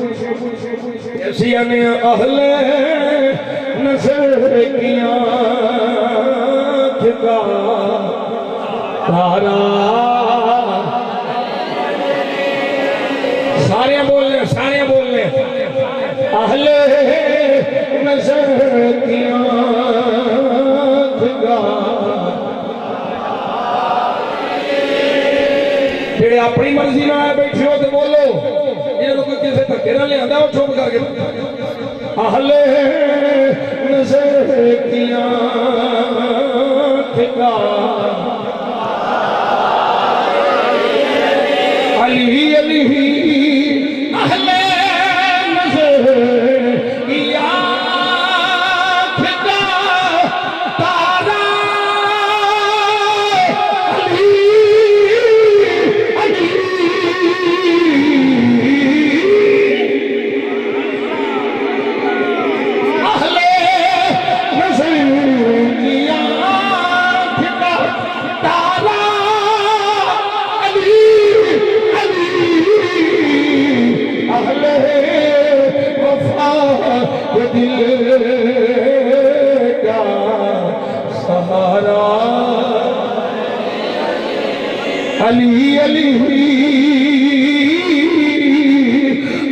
ایسی نے اہل نظر کیا جھکا تارا سارے بولنے اہل نظر کیا جھکا جڑے اپنی مرضی نہ آئے بیٹھے ہو تو بولو یہ تو کوئی کسی دھکے نہ لے آندا وہ چپ کر کے اہل نظر کیا ٹھکا علی علی اہل نظر کیا ٹھکا تارا علی علی علی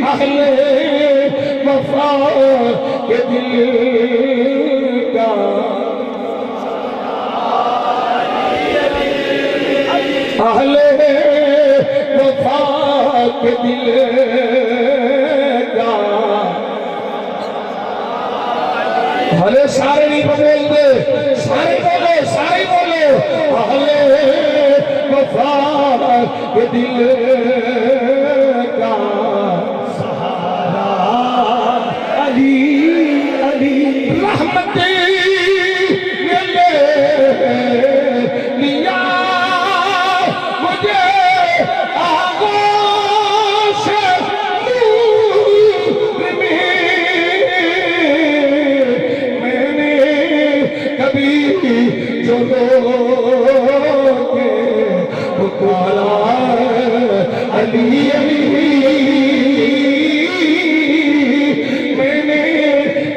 اہل وفا کے دل کا اہل وفا کے دل کا بھلے سارے نہیں بول دے سارے بولے اہل وفا کے دل کا سہارا علی علی رحمت نے لیا مجھے آغوش نور میں نے کبھی جو پکارا علی علی میں نے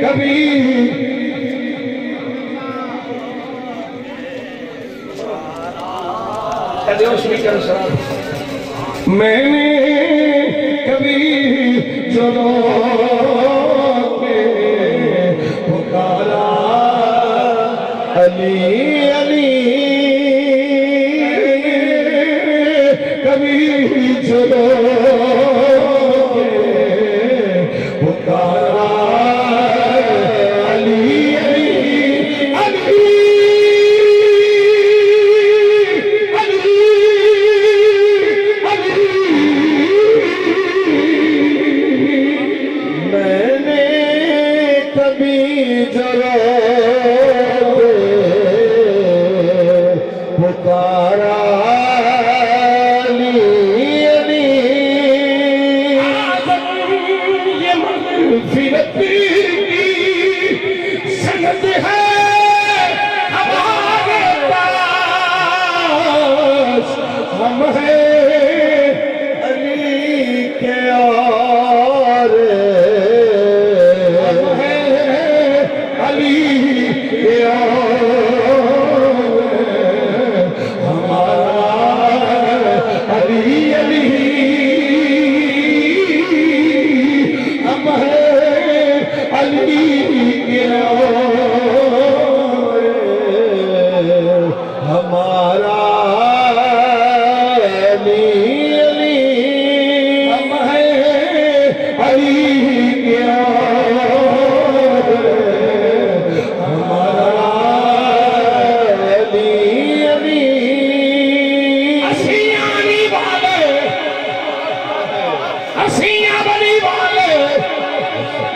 کبھی میں نے کبھی چلو کے پکارا علی علی کبھی چلو پکارا علی علی علی میں نے کبھی چلو پکارا سند ہے ہمارے پاس ہم ہیں علی کے اور ہم ہیں علی کے اور ہمارا علی علی ہم ہیں علی ہمارا علی علی ہم ہیں علی کیا ہمارا علی علی اسیاں علی والے اسیاں بنی والے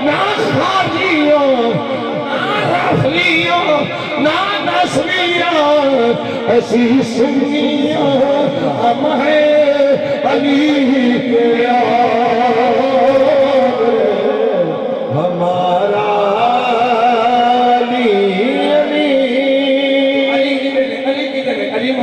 نہ خاجیوں نہ رفلیوں نہ نسلیوں ایسی سنیوں ہم ہیں علی کے